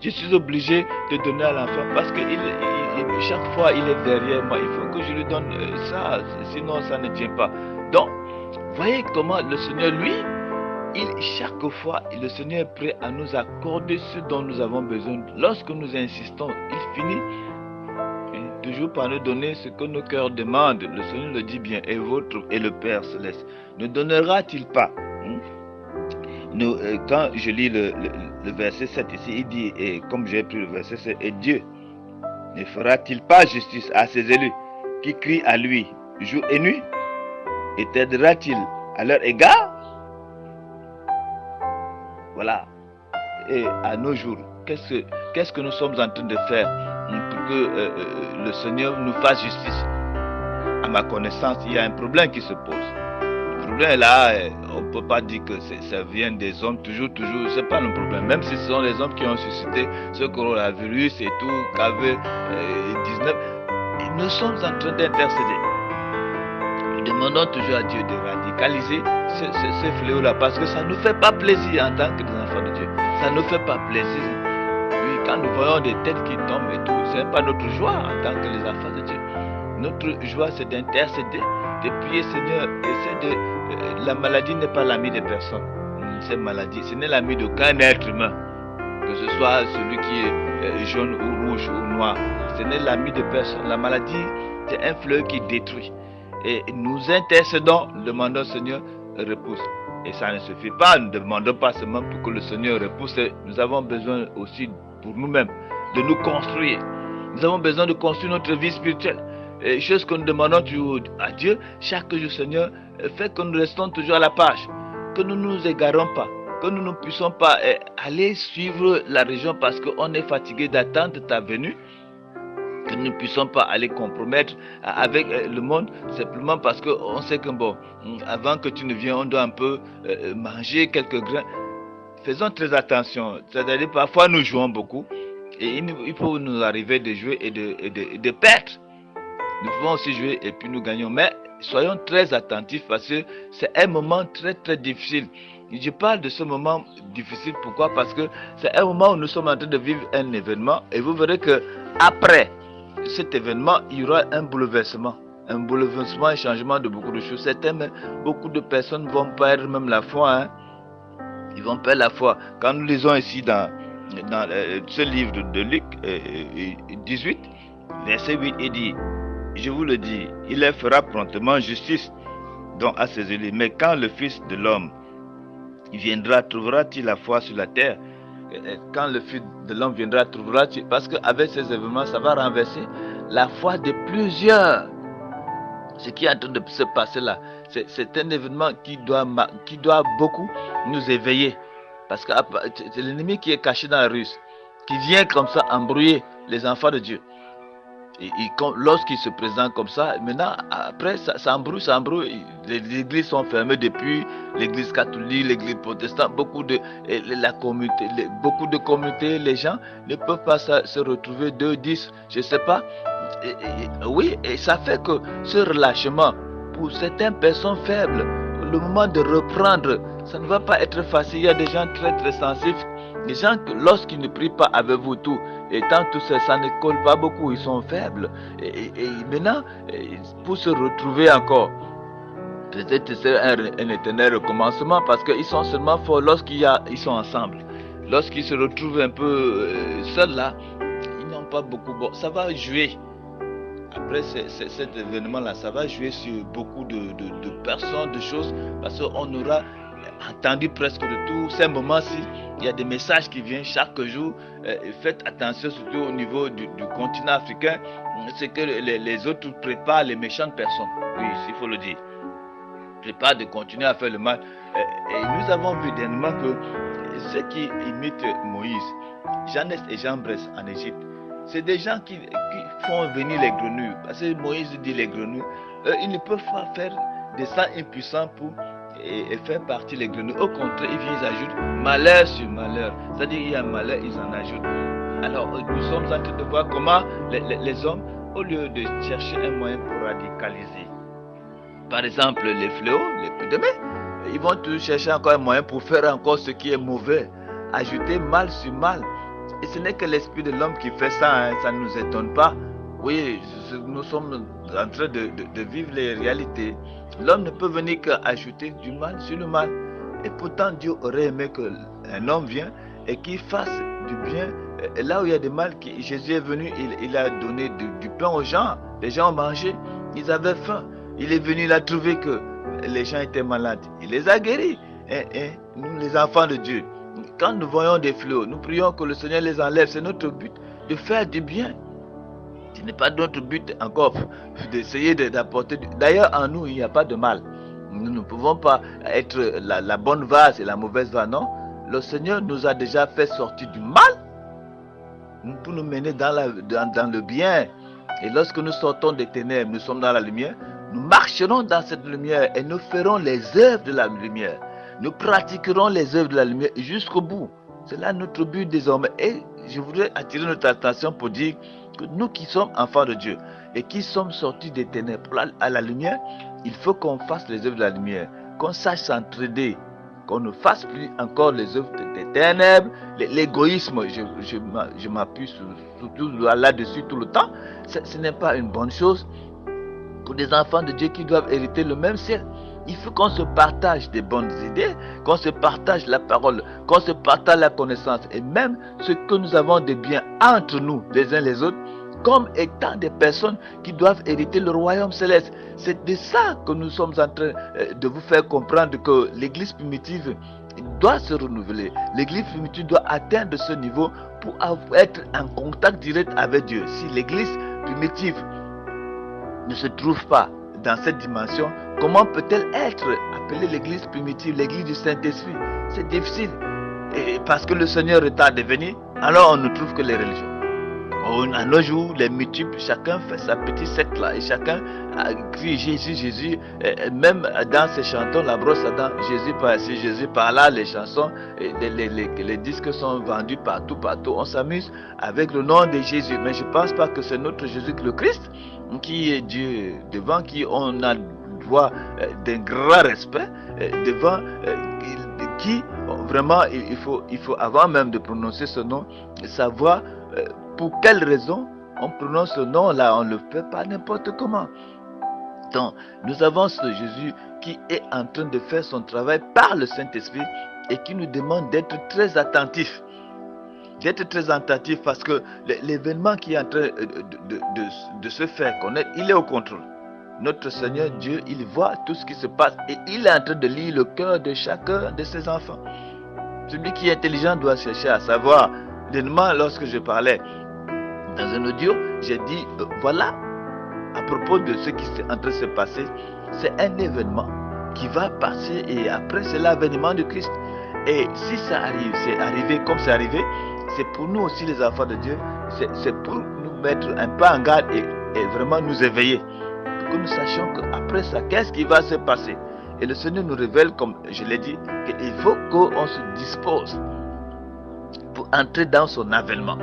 Je suis obligé de donner à l'enfant parce que chaque fois il est derrière moi. Il faut que je lui donne ça, sinon ça ne tient pas. Donc, voyez comment le Seigneur, lui, chaque fois, le Seigneur est prêt à nous accorder ce dont nous avons besoin. Lorsque nous insistons, il finit toujours par nous donner ce que nos cœurs demandent. Le Seigneur le dit bien, et le Père Céleste ne donnera-t-il pas quand je lis le verset 7 ici, il dit, et comme j'ai pris le verset 7, et Dieu ne fera-t-il pas justice à ses élus qui crient à lui jour et nuit, et t'aidera-t-il à leur égard? Voilà. Et à nos jours, qu'est-ce que nous sommes en train de faire pour que le Seigneur nous fasse justice? À ma connaissance, il y a un problème qui se pose. Le problème est là, on ne peut pas dire que ça vient des hommes, toujours, c'est pas le problème. Même si ce sont les hommes qui ont suscité ce coronavirus et tout, COVID-19, nous sommes en train d'intercéder. Nous demandons toujours à Dieu de radicaliser ce fléau-là, parce que ça ne nous fait pas plaisir en tant que des enfants de Dieu. Ça ne nous fait pas plaisir. Oui, quand nous voyons des têtes qui tombent et tout, ce n'est pas notre joie en tant que les enfants de Dieu. Notre joie, c'est d'intercéder, de prier, Seigneur. La maladie n'est pas l'ami des personnes. Cette maladie, ce n'est l'ami d'aucun être humain. Que ce soit celui qui est jaune ou rouge ou noir. Ce n'est l'ami de personne. La maladie, c'est un fléau qui détruit. Et nous intercédons, demandons au Seigneur, repousse. Et ça ne suffit pas, nous ne demandons pas seulement pour que le Seigneur repousse. Nous avons besoin aussi pour nous-mêmes de nous construire. Nous avons besoin de construire notre vie spirituelle. Et chose que nous demandons toujours à Dieu, chaque jour, Seigneur, fait que nous restons toujours à la page, que nous ne nous égarons pas, que nous ne puissions pas aller suivre la région parce qu'on est fatigué d'attendre ta venue, que nous ne puissions pas aller compromettre avec le monde simplement parce qu'on sait que bon, avant que tu ne viennes, on doit un peu manger quelques grains. Faisons très attention, c'est-à-dire parfois nous jouons beaucoup et il faut nous arriver de jouer et de perdre. Nous pouvons aussi jouer et puis nous gagnons, mais soyons très attentifs parce que c'est un moment très très difficile. Je parle de ce moment difficile, pourquoi? Parce que c'est un moment où nous sommes en train de vivre un événement et vous verrez que après cet événement, il y aura un bouleversement, un changement de beaucoup de choses. Beaucoup de personnes vont perdre même la foi, hein. Ils vont perdre la foi. Quand nous lisons ici dans ce livre de Luc 18, verset 8, il dit, je vous le dis, il leur fera promptement justice donc à ses élus. Mais quand le Fils de l'homme viendra, trouvera-t-il la foi sur la terre? Quand le Fils de l'homme viendra, trouvera-t-il? Parce qu'avec ces événements, ça va renverser la foi de plusieurs. Ce qui est en train de se passer là, c'est un événement qui doit beaucoup nous éveiller. Parce que c'est l'ennemi qui est caché dans la ruse, qui vient comme ça embrouiller les enfants de Dieu. Et lorsqu'il se présente comme ça, maintenant, après, ça embrouille. Les églises sont fermées depuis l'église catholique, l'église protestante, beaucoup de communautés, les gens ne peuvent pas se retrouver 2, 10, je ne sais pas. Oui, et ça fait que ce relâchement, pour certaines personnes faibles, le moment de reprendre, ça ne va pas être facile. Il y a des gens très très sensibles, des gens que lorsqu'ils ne prient pas avec vous tout, et tant tout ça, ça ne colle pas beaucoup, ils sont faibles. Et maintenant, pour se retrouver encore, peut-être c'est un éternel recommencement parce qu'ils sont seulement forts lorsqu'ils sont ensemble. Lorsqu'ils se retrouvent un peu seuls là, ils n'ont pas beaucoup. Bon, ça va jouer. Après cet événement-là, ça va jouer sur beaucoup de personnes, de choses, parce qu'on aura entendu presque de tout. Ces moments-ci, il y a des messages qui viennent chaque jour. Faites attention, surtout au niveau du continent africain, c'est que les autres préparent les méchantes personnes. Oui, il faut le dire. Préparent de continuer à faire le mal. Et nous avons vu dernièrement que ceux qui imitent Moïse, Jeannès et Jean Bresse en Égypte, c'est des gens qui font venir les grenouilles. Parce que Moïse dit les grenouilles, ils ne peuvent pas faire des sangs impuissants pour faire partie les grenouilles. Au contraire, ils ajoutent malheur sur malheur. C'est-à-dire qu'il y a malheur, ils en ajoutent. Alors, nous sommes en train de voir comment les hommes, au lieu de chercher un moyen pour radicaliser, par exemple les fléaux, l'épidémie, ils vont toujours chercher encore un moyen pour faire encore ce qui est mauvais, ajouter mal sur mal. Et ce n'est que l'esprit de l'homme qui fait ça, hein, ça ne nous étonne pas. Oui, nous sommes en train de vivre les réalités. L'homme ne peut venir qu'ajouter du mal sur le mal. Et pourtant, Dieu aurait aimé qu'un homme vienne et qu'il fasse du bien. Et là où il y a du mal, Jésus est venu, il a donné du pain aux gens. Les gens ont mangé, ils avaient faim. Il est venu, il a trouvé que les gens étaient malades. Il les a guéris. Et nous, les enfants de Dieu, quand nous voyons des fléaux, nous prions que le Seigneur les enlève. C'est notre but de faire du bien. Ce n'est pas notre but encore d'essayer d'apporter. D'ailleurs, en nous, il n'y a pas de mal. Nous ne pouvons pas être la bonne vase et la mauvaise vase, non. Le Seigneur nous a déjà fait sortir du mal pour nous mener dans le bien. Et lorsque nous sortons des ténèbres, nous sommes dans la lumière, nous marcherons dans cette lumière et nous ferons les œuvres de la lumière. Nous pratiquerons les œuvres de la lumière jusqu'au bout. C'est là notre but désormais. Et je voudrais attirer notre attention pour dire que nous qui sommes enfants de Dieu et qui sommes sortis des ténèbres à la lumière, il faut qu'on fasse les œuvres de la lumière, qu'on sache s'entraider, qu'on ne fasse plus encore les œuvres des ténèbres, l'égoïsme. Je m'appuie surtout là-dessus tout le temps. Ce n'est pas une bonne chose pour des enfants de Dieu qui doivent hériter le même ciel. Il faut qu'on se partage des bonnes idées, qu'on se partage la parole, qu'on se partage la connaissance et même ce que nous avons de bien entre nous, les uns les autres, comme étant des personnes qui doivent hériter le royaume céleste. C'est de ça que nous sommes en train de vous faire comprendre que l'église primitive doit se renouveler. L'église primitive doit atteindre ce niveau pour être en contact direct avec Dieu. Si l'église primitive ne se trouve pas dans cette dimension, comment peut-elle être appelée l'église primitive, l'église du Saint-Esprit? C'est difficile. Et parce que le Seigneur retarde de venir, alors on ne trouve que les religions. À nos jours, les multiples, chacun fait sa petite secte là et chacun crie Jésus, Jésus. Et même dans ces chantons, la brosse à dents, Jésus par-ci, Jésus par-là, les chansons, les disques sont vendus partout. On s'amuse avec le nom de Jésus. Mais je ne pense pas que c'est notre Jésus, le Christ, qui est Dieu, devant qui on a droit d'un grand respect, devant qui vraiment il faut avant même de prononcer ce nom, savoir pour quelle raison on prononce ce nom-là. On ne le fait pas n'importe comment. Donc, nous avons ce Jésus qui est en train de faire son travail par le Saint-Esprit et qui nous demande d'être très attentifs. D'être très attentifs parce que l'événement qui est en train de se faire connaître, il est au contrôle. Notre Seigneur Dieu, il voit tout ce qui se passe et il est en train de lire le cœur de chacun de ses enfants. Celui qui est intelligent doit chercher à savoir. Dernièrement, lorsque je parlais dans un audio, j'ai dit, voilà, à propos de ce qui est en train de se passer, c'est un événement qui va passer et après c'est l'avènement de Christ. Et si ça arrive, c'est arrivé comme c'est arrivé, c'est pour nous aussi les enfants de Dieu, c'est pour nous mettre un peu en garde et vraiment nous éveiller. Pour que nous sachions qu'après ça, qu'est-ce qui va se passer? Et le Seigneur nous révèle, comme je l'ai dit, qu'il faut qu'on se dispose pour entrer dans son avènement.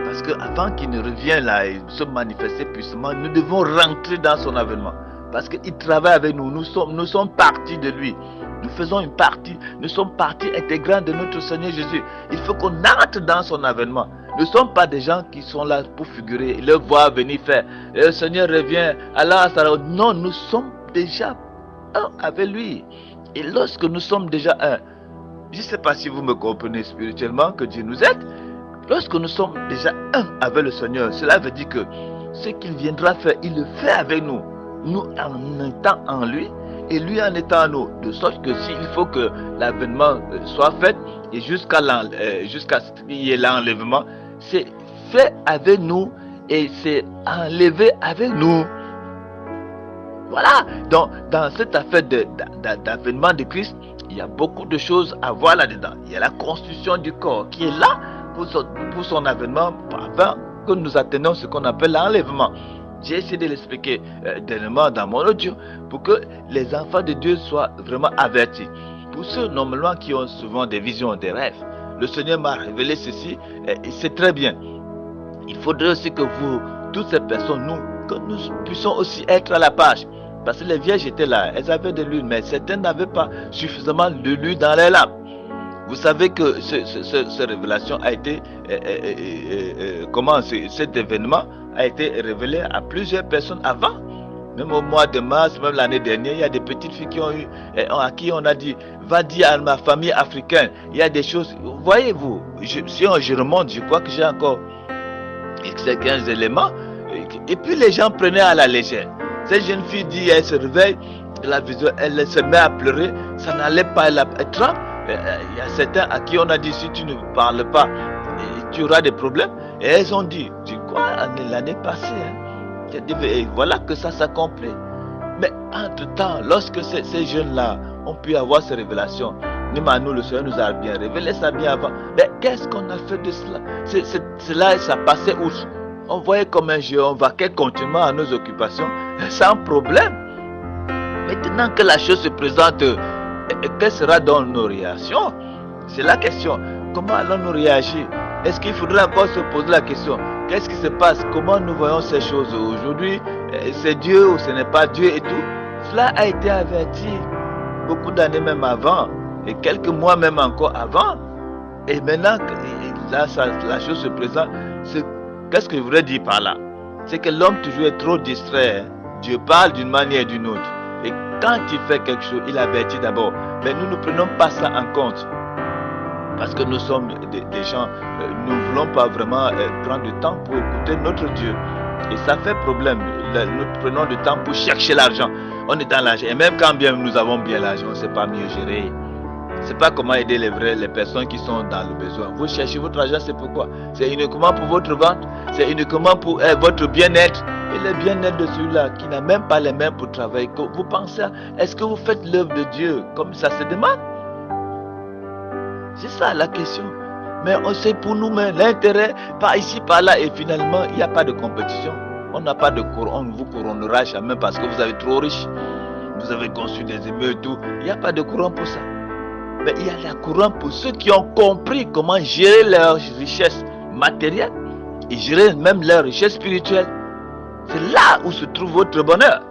Parce qu'avant qu'il ne revienne là et se manifester puissamment, nous devons rentrer dans son avènement. Parce qu'il travaille avec nous, nous sommes partis de lui. Nous faisons une partie, nous sommes partie intégrante de notre Seigneur Jésus. Il faut qu'on entre dans son avènement. Nous ne sommes pas des gens qui sont là pour figurer, le voir venir faire. Le Seigneur revient, Allah, non, nous sommes déjà un avec lui. Et lorsque nous sommes déjà un, je ne sais pas si vous me comprenez spirituellement que Dieu nous aide. Lorsque nous sommes déjà un avec le Seigneur, cela veut dire que ce qu'il viendra faire, il le fait avec nous. Nous en étant en lui et lui en étant en nous. De sorte que s'il faut que l'avènement soit fait et jusqu'à ce qu'il y ait l'enlèvement, c'est fait avec nous et c'est enlevé avec nous. Voilà. Donc, dans cette affaire d'avènement de Christ, il y a beaucoup de choses à voir là-dedans. Il y a la constitution du corps qui est là pour son avènement avant que nous atteignons ce qu'on appelle l'enlèvement. J'ai essayé de l'expliquer dernièrement dans mon audio pour que les enfants de Dieu soient vraiment avertis. Pour ceux normalement qui ont souvent des visions, des rêves, le Seigneur m'a révélé ceci et c'est très bien. Il faudrait aussi que vous, toutes ces personnes, que nous puissions aussi être à la page. Parce que les vierges étaient là, elles avaient de l'huile, mais certaines n'avaient pas suffisamment de l'huile dans les lampes. Vous savez que cette révélation a été, cet événement a été révélé à plusieurs personnes avant. Même au mois de mars, même l'année dernière, il y a des petites filles qui ont eu, à qui on a dit, va dire à ma famille africaine, il y a des choses, voyez-vous, si je remonte, je crois que j'ai encore 15 éléments, et puis les gens prenaient à la légère. Cette jeune fille dit, elle se réveille, la vision, elle se met à pleurer, ça n'allait pas, elle trempe. Il y a certains à qui on a dit, si tu ne parles pas, tu auras des problèmes. Et elles ont dit, tu crois, l'année passée, et voilà que ça s'accomplit. Mais entre-temps, lorsque ces jeunes-là ont pu avoir ces révélations, nous, le Seigneur nous a bien révélé ça bien avant. Mais qu'est-ce qu'on a fait de cela? Cela, ça passait outre. On voyait comme un jeu, on vaquait continuellement à nos occupations, sans problème. Maintenant que la chose se présente, quelle sera dans nos réactions? C'est la question. Comment allons-nous réagir? Est-ce qu'il faudrait encore se poser la question? Qu'est-ce qui se passe? Comment nous voyons ces choses aujourd'hui? C'est Dieu ou ce n'est pas Dieu et tout? Cela a été averti beaucoup d'années même avant, et quelques mois même encore avant. Et maintenant, là, la chose se présente. Qu'est-ce que je voudrais dire par là? C'est que l'homme toujours est trop distrait. Dieu parle d'une manière ou d'une autre. Et quand il fait quelque chose, il avertit d'abord. Mais nous ne prenons pas ça en compte. Parce que nous sommes des gens, nous ne voulons pas vraiment prendre du temps pour écouter notre Dieu. Et ça fait problème. Nous prenons du temps pour chercher l'argent. On est dans l'argent. Et même quand bien nous avons bien l'argent, on ne sait pas mieux gérer. On ne sait pas comment aider les personnes qui sont dans le besoin. Vous cherchez votre argent, c'est pourquoi? C'est uniquement pour votre vente. C'est uniquement pour votre bien-être. Et le bien-être de celui-là qui n'a même pas les mains pour travailler. Vous pensez, est-ce que vous faites l'œuvre de Dieu comme ça se demande? C'est ça la question. Mais on sait pour nous-mêmes l'intérêt, par ici, par là, et finalement, il n'y a pas de compétition. On n'a pas de couronne, on ne vous couronnera jamais parce que vous avez trop riche. Vous avez conçu des émeutes et tout. Il n'y a pas de couronne pour ça. Mais il y a la couronne pour ceux qui ont compris comment gérer leur richesse matérielle et gérer même leur richesse spirituelle. C'est là où se trouve votre bonheur.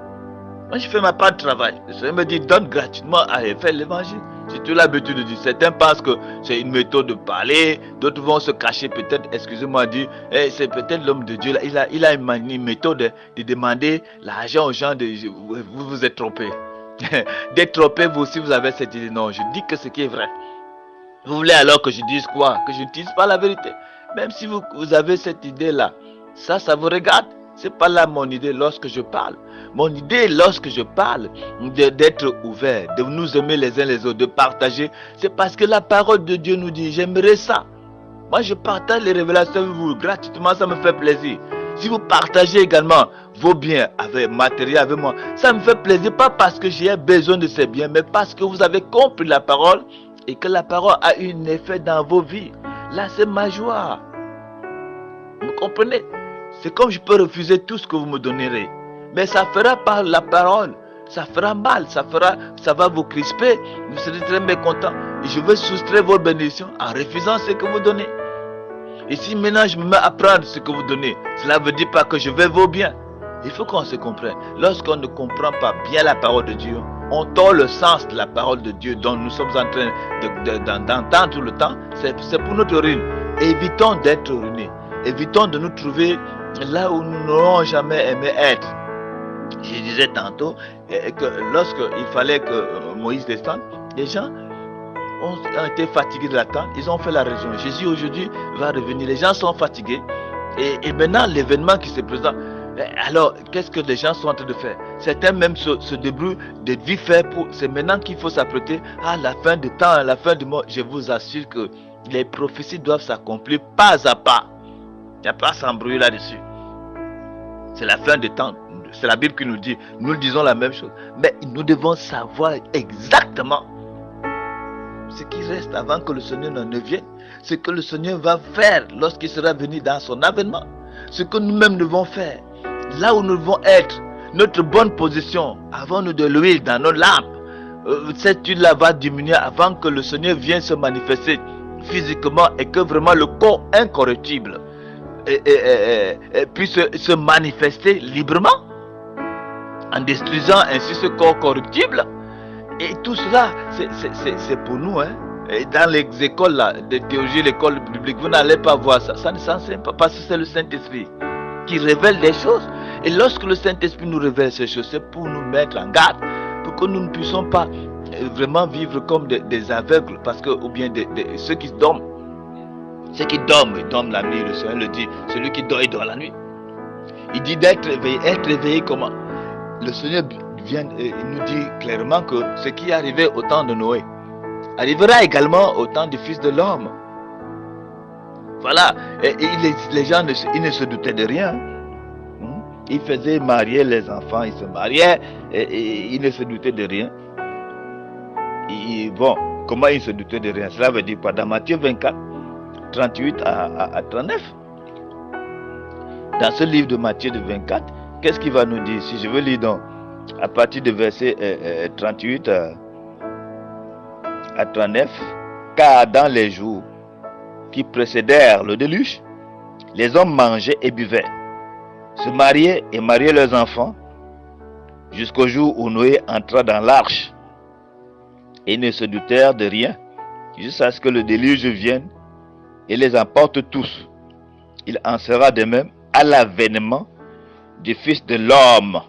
Moi, je fais ma part de travail. Le Seigneur me dit, donne gratuitement à faire l'évangile. Si tu as l'habitude de dire, certains pensent que c'est une méthode de parler, d'autres vont se cacher peut-être, excusez-moi de dire, c'est peut-être l'homme de Dieu, là, il a une méthode de demander l'argent aux gens, vous vous êtes trompé. D'être trompé, vous aussi, vous avez cette idée. Non, je dis que ce qui est vrai. Vous voulez alors que je dise quoi? Que je ne dise pas la vérité. Même si vous avez cette idée-là, ça vous regarde. C'est pas là mon idée lorsque je parle. Mon idée lorsque je parle d'être ouvert, de nous aimer les uns les autres, de partager, c'est parce que la parole de Dieu nous dit, j'aimerais ça. Moi je partage les révélations avec vous, gratuitement, ça me fait plaisir. Si vous partagez également vos biens avec matériel avec moi, ça me fait plaisir, pas parce que j'ai besoin de ces biens, mais parce que vous avez compris la parole et que la parole a eu un effet dans vos vies. Là c'est ma joie. Vous comprenez? C'est comme je peux refuser tout ce que vous me donnerez. Mais ça fera par la parole. Ça fera mal. Ça va vous crisper. Vous serez très mécontent. Et je vais soustraire vos bénédictions en refusant ce que vous donnez. Et si maintenant je me mets à prendre ce que vous donnez, cela ne veut dire pas que je veux vos biens. Il faut qu'on se comprenne. Lorsqu'on ne comprend pas bien la parole de Dieu, on tord le sens de la parole de Dieu dont nous sommes en train d'entendre tout le temps. C'est pour notre ruine. Évitons d'être ruinés. Évitons de nous trouver là où nous n'aurons jamais aimé être. Je disais tantôt que lorsqu'il fallait que Moïse descende, les gens ont été fatigués de l'attente, ils ont fait la région. Jésus aujourd'hui va revenir, les gens sont fatigués. Et maintenant l'événement qui se présente, alors qu'est-ce que les gens sont en train de faire? Certains même se débrouillent de vite faire pour. C'est maintenant qu'il faut s'apprêter à la fin du temps, à la fin du mois. Je vous assure que les prophéties doivent s'accomplir pas à pas. Il n'y a pas à s'embrouiller là-dessus. C'est la fin des temps. C'est la Bible qui nous dit. Nous disons la même chose. Mais nous devons savoir exactement ce qui reste avant que le Seigneur ne vienne. Ce que le Seigneur va faire lorsqu'il sera venu dans son avènement. Ce que nous-mêmes devons faire. Là où nous devons être. Notre bonne position. Avons-nous de l'huile dans nos lampes. Cette huile-là va diminuer avant que le Seigneur vienne se manifester physiquement et que vraiment le corps incorruptible puisse se manifester librement en détruisant ainsi ce corps corruptible. Et tout cela c'est pour nous Et dans les écoles là, de théologie, l'école biblique, vous n'allez pas voir ça. Ça ne s'enseigne pas parce que c'est le Saint-Esprit qui révèle des choses. Et lorsque le Saint-Esprit nous révèle ces choses, c'est pour nous mettre en garde, pour que nous ne puissions pas vraiment vivre comme des aveugles, parce que, ou bien ceux qui dorment. Ceux qui dorment, ils dorment la nuit. Le Seigneur le dit, celui qui dort, il dort la nuit. Il dit d'être réveillé. Être réveillé comment? Le Seigneur vient, il nous dit clairement que ce qui est arrivé au temps de Noé arrivera également au temps du Fils de l'homme. Voilà. Et les gens ils ne se doutaient de rien. Ils faisaient marier les enfants, ils se mariaient et ils ne se doutaient de rien. Bon, comment ils se doutaient de rien? Cela veut dire quoi? Dans Matthieu 24, 38 à 39. Dans ce livre de Matthieu de 24, qu'est-ce qu'il va nous dire? Si je veux lire donc, à partir de verset 38 à 39, car dans les jours qui précédèrent le déluge, les hommes mangeaient et buvaient, se mariaient et mariaient leurs enfants, jusqu'au jour où Noé entra dans l'arche, et ne se doutèrent de rien, jusqu'à ce que le déluge vienne et les emporte tous. Il en sera de même à l'avènement du Fils de l'homme.